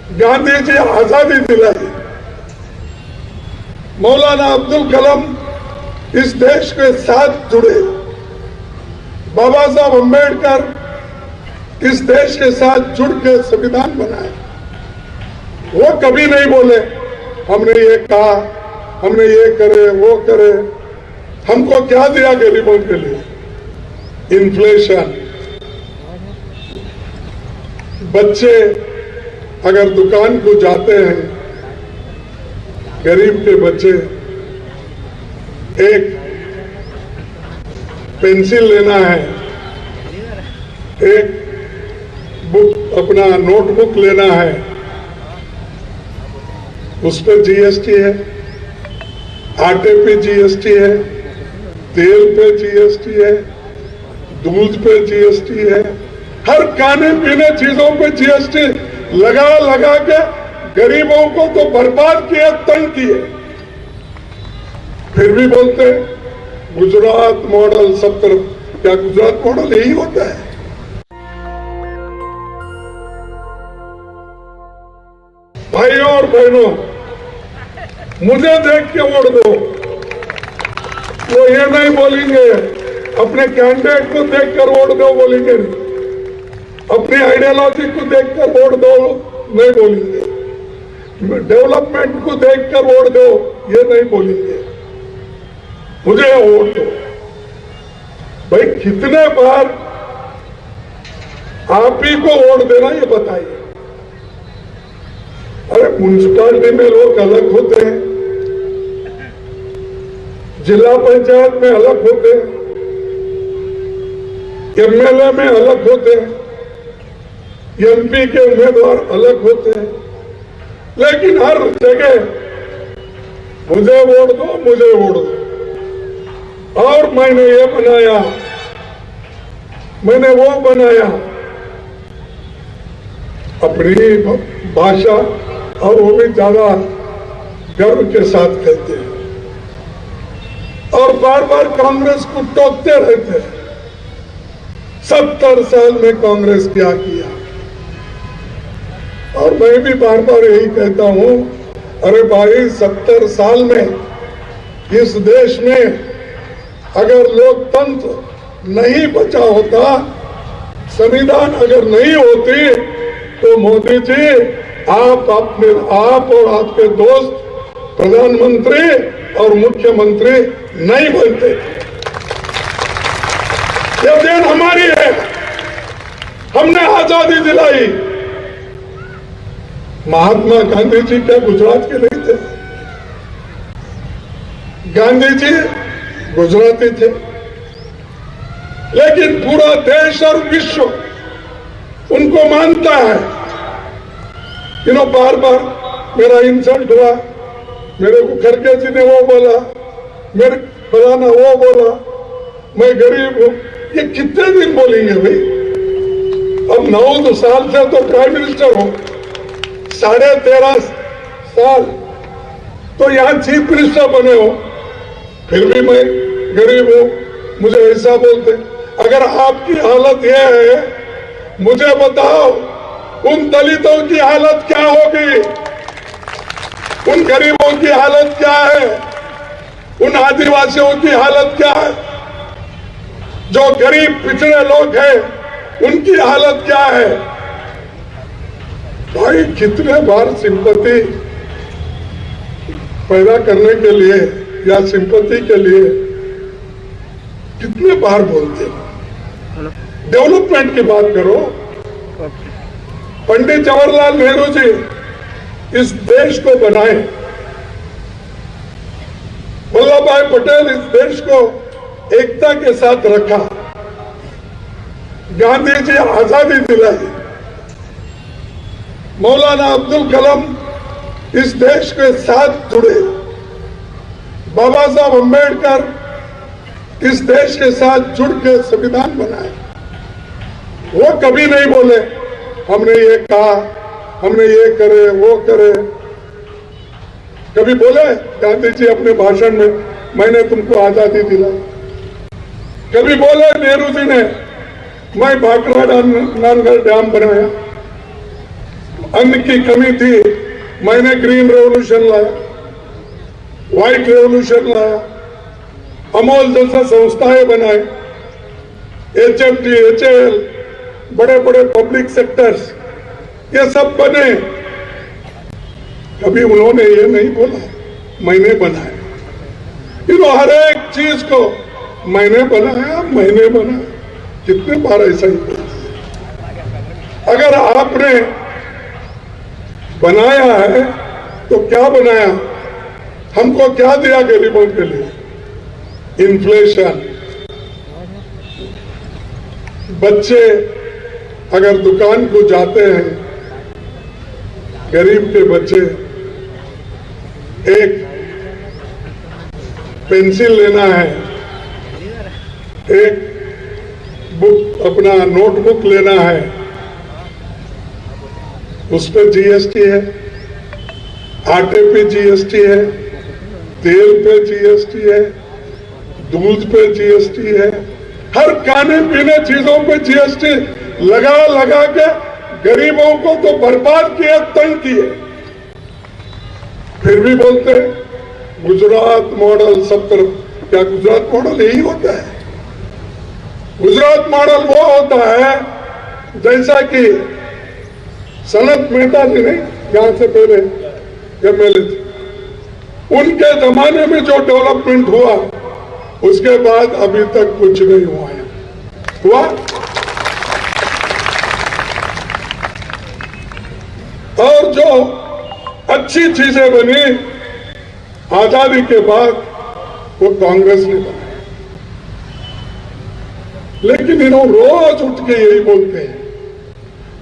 गांधी जी आजादी दिलाई, मौलाना अब्दुल कलाम इस देश के साथ जुड़े, बाबा साहब अम्बेडकर इस देश के साथ जुड़ के संविधान बनाए। वो कभी नहीं बोले हमने ये कहा, हमने ये करे वो करे। हमको क्या दिया गरीबों के लिए? इन्फ्लेशन। बच्चे अगर दुकान को जाते हैं, गरीब के बच्चे एक पेंसिल लेना है, एक बुक अपना नोटबुक लेना है, उस पर जीएसटी है, आटे पे जीएसटी है, तेल पे जीएसटी है, दूध पे जीएसटी है, हर खाने पीने चीजों पे जीएसटी लगा लगा के गरीबों को तो बर्बाद किए, तंग किए। फिर भी बोलते गुजरात मॉडल सब तरफ। क्या गुजरात मॉडल यही होता है? भाइयों और बहनों, मुझे देख के वोट दो। वो ये नहीं बोलेंगे अपने कैंडिडेट को देखकर वोट दो, बोलेंगे अपनी आइडियोलॉजी को देखकर वोट दो, नहीं बोलेंगे डेवलपमेंट को देखकर वोट दो, ये नहीं बोलेंगे। मुझे वोट दो। भाई कितने बार आप ही को वोट देना, ये बताइए। अरे म्युनिसिपालिटी में लोग अलग होते हैं, जिला पंचायत में अलग होते हैं, एमएलए में अलग होते हैं, एमपी के उम्मीदवार अलग होते हैं, लेकिन हर जगह मुझे वोट दो, मुझे वोट दो। और मैंने ये बनाया, मैंने वो बनाया, अपनी भाषा, और वो भी ज्यादा गर्व के साथ कहते हैं, और बार बार कांग्रेस को टोकते रहते हैं। 70 साल में कांग्रेस क्या किया? और मैं भी बार बार यही कहता हूं, अरे भाई 70 साल में इस देश में अगर लोकतंत्र नहीं बचा होता, संविधान अगर नहीं होती, तो मोदी जी आप और आपके दोस्त प्रधानमंत्री और मुख्यमंत्री नहीं बनते। ये देन हमारी है, हमने आजादी दिलाई। महात्मा गांधी जी क्या गुजरात के नहीं थे? गांधी जी गुजराती थे, लेकिन पूरा देश और विश्व उनको मानता है। बार बार मेरा इंसल्ट हुआ, मेरे को खड़गे जी ने वो बोला, मेरे फलाना वो बोला, मैं गरीब हूं। ये कितने दिन बोलेंगे भाई? अब 9 साल से तो प्राइम मिनिस्टर हो, 13.5 साल तो यहां चीफ मिनिस्टर बने हो, फिर भी मैं गरीब हूं, मुझे ऐसा बोलते। अगर आपकी हालत यह है, मुझे बताओ उन दलितों की हालत क्या होगी, उन गरीबों की हालत क्या है, उन आदिवासियों की हालत क्या है, जो गरीब पिछड़े लोग हैं उनकी हालत क्या है? भाई कितने बार सिंपैथी पैदा करने के लिए या सिंपैथी के लिए कितने बार बोलते हैं? डेवलपमेंट की बात करो। पंडित जवाहरलाल नेहरू जी इस देश को बनाए, वल्लभ भाई पटेल इस देश को एकता के साथ रखा, गांधी जी आजादी दिलाई, मौलाना अब्दुल कलाम इस देश के साथ जुड़े, बाबा साहब अम्बेडकर इस देश के साथ जुड़ के संविधान बनाए। वो कभी नहीं बोले हमने ये कहा, हमने ये करे वो करे। कभी बोले गांधी जी अपने भाषण में मैंने तुमको आजादी दिलाई? कभी बोले नेहरू जी ने मैं भाखड़ा नानगढ़ डैम बनाया? अन्न की कमी थी, मैंने ग्रीन रेवोल्यूशन लाया, व्हाइट रेवोल्यूशन लाया, अमूल जैसा संस्थाएं बनाए, HFD, HAL, बड़े बड़े पब्लिक सेक्टर्स, ये सब बने। कभी उन्होंने ये नहीं बोला मैंने बनाया। हर एक चीज को मैंने बनाया, मैंने बनाया, कितने बार ऐसा ही बोला। अगर आपने बनाया है तो क्या बनाया, हमको क्या दिया गरीबों के लिए? इन्फ्लेशन। बच्चे अगर दुकान को जाते हैं, गरीब के बच्चे एक पेंसिल लेना है, एक बुक अपना नोटबुक लेना है, उस पर GST है, आटे पे GST है, तेल पे GST है, दूध पे GST है, हर खाने पीने चीजों पे GST लगा लगा के गरीबों को तो बर्बाद किए, तंग किए। फिर भी बोलते गुजरात मॉडल सब तरफ। क्या गुजरात मॉडल यही होता है? गुजरात मॉडल वो होता है जैसा कि सनत मेहता जी नहीं, यहां से पहले MLA थे, उनके जमाने में जो डेवलपमेंट हुआ उसके बाद अभी तक कुछ नहीं हुआ है। हुआ? और जो अच्छी चीजें बनी आजादी के बाद वो कांग्रेस ने बनाया। लेकिन इन्होंने रोज उठ के यही बोलते हैं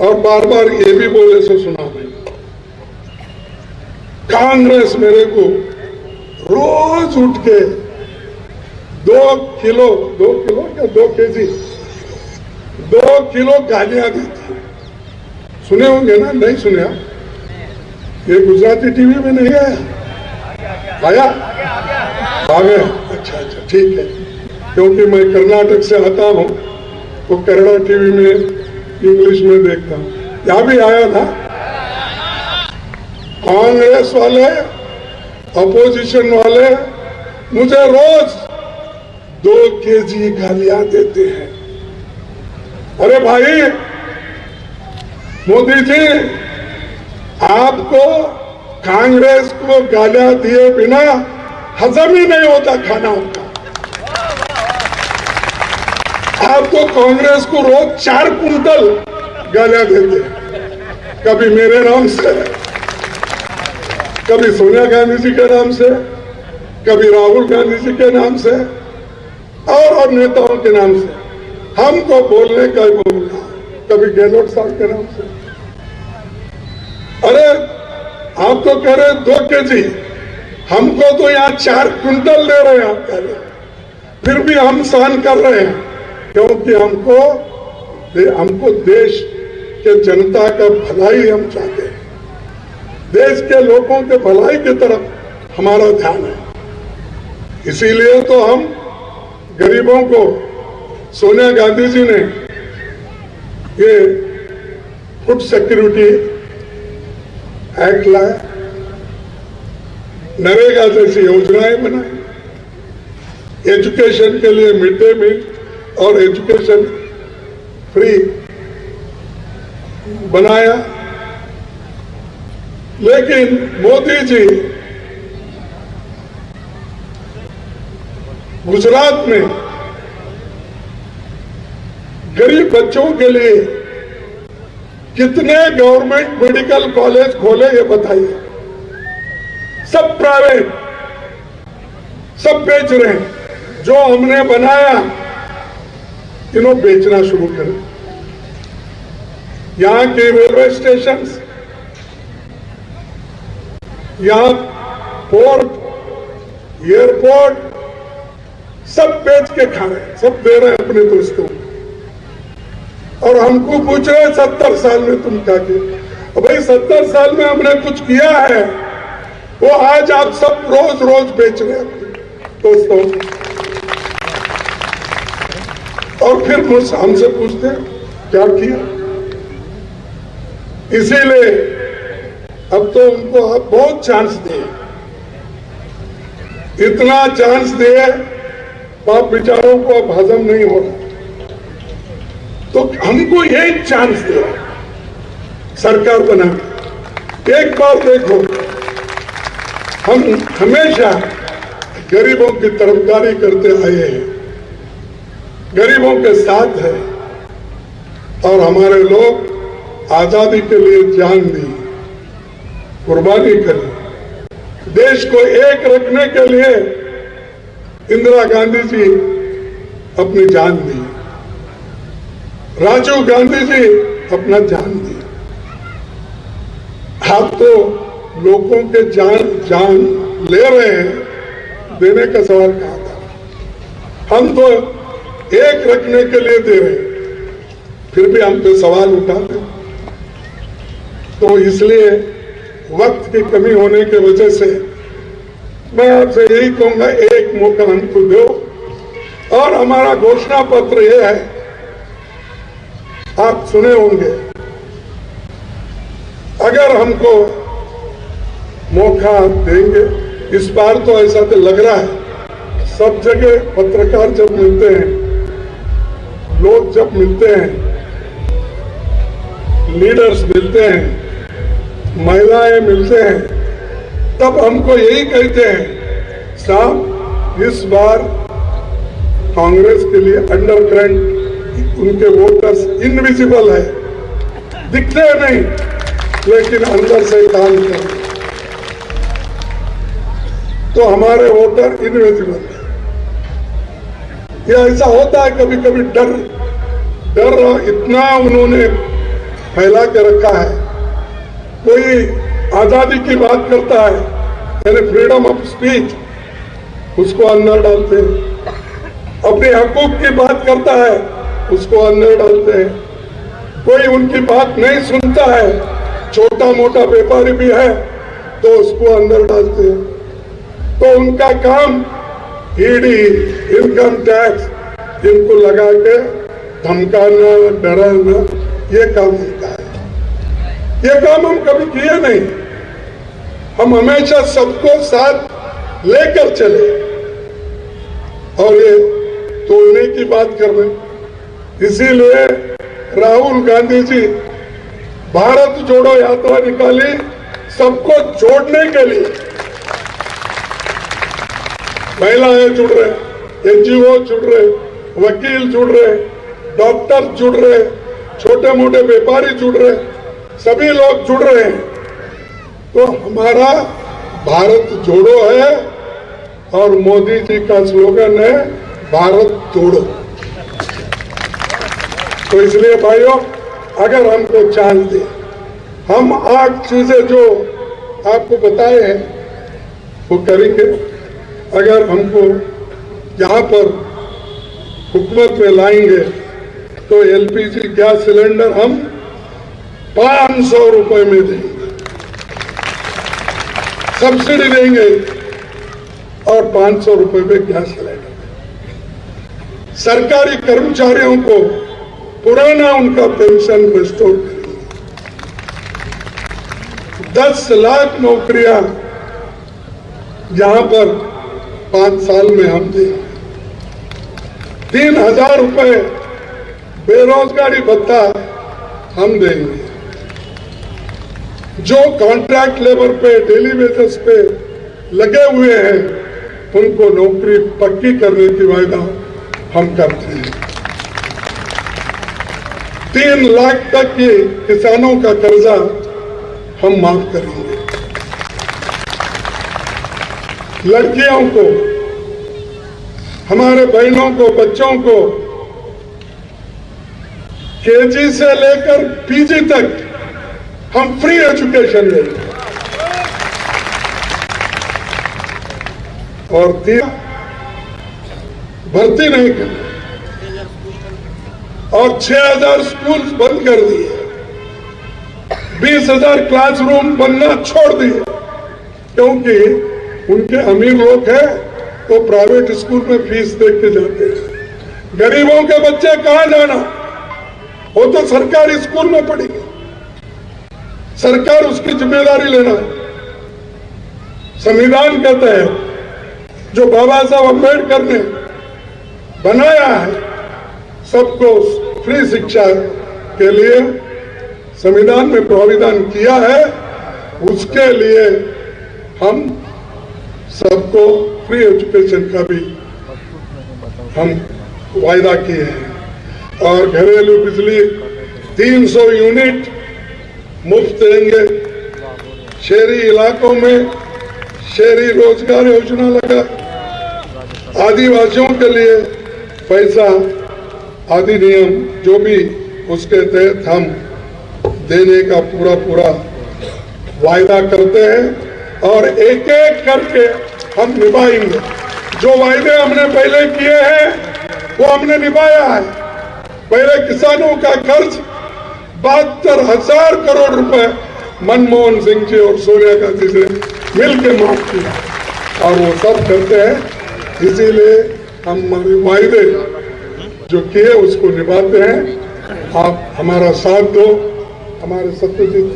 और बार बार ये भी बोले से सुना मैंने, कांग्रेस मेरे को रोज उठ के 2 किलो क्या 2 केजी 2 किलो गालियां देती है। सुने होंगे ना? नहीं सुने आप? ये गुजराती टीवी में नहीं आया? आया? आ गया? अच्छा, ठीक है। क्योंकि मैं कर्नाटक से आता हूं तो कन्नड़ा टीवी में इंग्लिश में देखता हूं, यहां भी आया था। कांग्रेस वाले, अपोजिशन वाले मुझे रोज 2 केजी गालियां देते हैं। अरे भाई मोदी जी, आपको कांग्रेस को गालियां दिए बिना हजम ही नहीं होता खाना आपका। आप तो कांग्रेस को रोज 4 कुंटल गालियां देते हैं, कभी मेरे नाम से, कभी सोनिया गांधी जी के नाम से, कभी राहुल गांधी जी के नाम से और नेताओं के नाम से। हमको बोलने का ही बोलना, कभी गहलोत साहब के नाम से। अरे आप तो कह रहे 2 केजी, हमको तो यहाँ 4 क्विंटल दे रहे हैं आप कह रहे, फिर भी हम सहन कर रहे हैं क्योंकि हमको देश के जनता का भलाई हम चाहते हैं, देश के लोगों के भलाई की तरफ हमारा ध्यान है। इसीलिए तो हम गरीबों को सोनिया गांधी जी ने ये फूड सिक्योरिटी एक्ट लाया, नरेगा जैसी योजनाएं बनाई, एजुकेशन के लिए मिड डे मील और एजुकेशन फ्री बनाया। लेकिन मोदी जी गुजरात में गरीब बच्चों के लिए कितने गवर्नमेंट मेडिकल कॉलेज खोले ये बताइए? सब प्राइवेट, सब बेच रहे हैं। जो हमने बनाया इन्होंने बेचना शुरू करें। यहां के रेलवे स्टेशन, यहां पोर्ट, एयरपोर्ट सब बेच के खा रहे हैं, सब दे रहे हैं अपने दोस्तों को। और हमको पूछ रहे 70 साल में तुम क्या किया? भाई 70 साल में हमने कुछ किया है, वो आज आप सब रोज रोज बेच रहे हैं दोस्तों। और फिर हमसे पूछते हैं क्या किया? इसीलिए अब तो उनको आप बहुत चांस दिए, इतना चांस दिए, आप बेचारों को अब हजम नहीं हो रहा। तो हमको यही चांस दिया सरकार बना। एक बार देखो, हम हमेशा गरीबों की तरफदारी करते आए हैं, गरीबों के साथ है, और हमारे लोग आजादी के लिए जान दी, कुर्बानी करी। देश को एक रखने के लिए इंदिरा गांधी जी अपनी जान दी, राजीव गांधी जी अपना जान दी। आप तो लोगों के जान ले रहे हैं, देने का सवाल कहा था। हम तो एक रखने के लिए दे रहे हैं, फिर भी हम पे सवाल उठाते। तो इसलिए वक्त की कमी होने की वजह से मैं आपसे यही कहूंगा, एक मौका हमको दो। और हमारा घोषणा पत्र यह है, आप सुने होंगे, अगर हमको मौका देंगे, इस बार तो ऐसा तो लग रहा है, सब जगह पत्रकार जब मिलते हैं, लोग जब मिलते हैं, लीडर्स मिलते हैं, महिलाएं मिलते हैं, तब हमको यही कहते हैं, साहब इस बार कांग्रेस के लिए अंडरकरंट, उनके वोटर्स इनविजिबल है, दिखते नहीं, लेकिन अंदर से काम करते, तो हमारे वोटर इनविजिबल है। ये ऐसा होता है कभी कभी, डर इतना उन्होंने फैला के रखा है। कोई आजादी की बात करता है, यानी फ्रीडम ऑफ स्पीच, उसको अंदर डालते हैं। अपने हकूक की बात करता है, उसको अंदर डालते हैं। कोई उनकी बात नहीं सुनता है, छोटा मोटा व्यापारी भी है, तो उसको अंदर डालते हैं। तो उनका काम ईडी, इनकम टैक्स, इनको लगा के धमकाना, डराना, ये काम उनका है। ये काम हम कभी किए नहीं। हम हमेशा सबको साथ लेकर चले, और ये तोड़ने की बात कर रहे। इसीलिए राहुल गांधी जी भारत जोड़ो यात्रा निकाली, सबको जोड़ने के लिए। महिलाएं जुड़ रहे, एनजीओ जुड़ रहे, वकील जुड़ रहे, डॉक्टर जुड़ रहे, छोटे मोटे व्यापारी जुड़ रहे, सभी लोग जुड़ रहे हैं। तो हमारा भारत जोड़ो है, और मोदी जी का स्लोगन है भारत तोड़ो। तो इसलिए भाइयों, अगर हमको चांस दे, हम 8 चीजें जो आपको बताए हैं वो करेंगे। अगर हमको यहाँ पर हुकूमत में लाएंगे तो एलपीजी गैस सिलेंडर हम 500 रुपए में देंगे, सब्सिडी देंगे, और 500 रुपए में गैस सिलेंडर। सरकारी कर्मचारियों को पुराना उनका पेंशन रिस्टोर करेंगे। 10 लाख नौकरियां यहां पर 5 साल में हम देंगे। 3000 रुपए बेरोजगारी भत्ता हम देंगे। जो कॉन्ट्रैक्ट लेबर पे, डेली बेसिस पे लगे हुए हैं, उनको नौकरी पक्की करने की वायदा हम करते हैं। 3 लाख तक की किसानों का कर्जा हम माफ करेंगे। लड़कियों को, हमारे बहनों को, बच्चों को केजी से लेकर पीजी तक हम फ्री एजुकेशन देंगे। और भर्ती नहीं करें, और 6000 स्कूल बंद कर दिए, 20,000 क्लासरूम बनना छोड़ दिए, क्योंकि उनके अमीर लोग हैं तो प्राइवेट स्कूल में फीस दे के जाते हैं। गरीबों के बच्चे कहां जाना, वो तो सरकारी स्कूल में पढ़ेंगे। सरकार उसकी जिम्मेदारी लेना है। संविधान कहता है जो बाबा साहब अम्बेडकर ने बनाया है सबको फ्री शिक्षा के लिए संविधान में प्राविधान किया है, उसके लिए हम सबको फ्री एजुकेशन का भी हम वायदा किए हैं। और घरेलू बिजली 300 यूनिट मुफ्त देंगे। शहरी इलाकों में शहरी रोजगार योजना लगा। आदिवासियों के लिए पैसा अधिनियम जो भी उसके तहत हम देने का पूरा वायदा करते हैं और एक एक करके हम निभाएंगे। जो वायदे हमने पहले किए हैं वो हमने निभाया है। पहले किसानों का कर्ज 72,000 करोड़ रुपए मनमोहन सिंह जी और सोनिया गांधी से मिलकर माफ किया और वो सब करते हैं। इसीलिए हम हमारे वायदे जो किए उसको निभाते हैं। आप हमारा साथ दो। हमारे सत्यजीत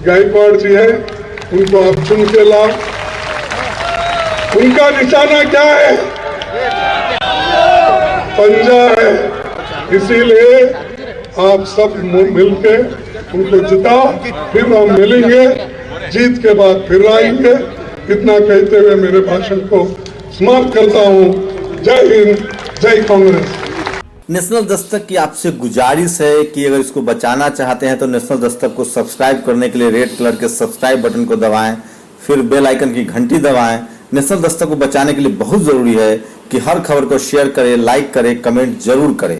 गायकवाड़ जी है, उनको आप चुन के लाओ। उनका निशाना क्या है? पंजा है। इसीलिए आप सब मिलके उनको जिताओ, फिर हम मिलेंगे। जीत के बाद फिर आएंगे। इतना कहते हुए मेरे भाषण को समाप्त करता हूँ। जय हिंद, जय कांग्रेस। नेशनल दस्तक की आपसे गुजारिश है कि अगर इसको बचाना चाहते हैं तो नेशनल दस्तक को सब्सक्राइब करने के लिए रेड कलर के सब्सक्राइब बटन को दबाएं, फिर बेल आइकन की घंटी दबाएं। नेशनल दस्तक को बचाने के लिए बहुत जरूरी है कि हर खबर को शेयर करें, लाइक करें, कमेंट जरूर करें।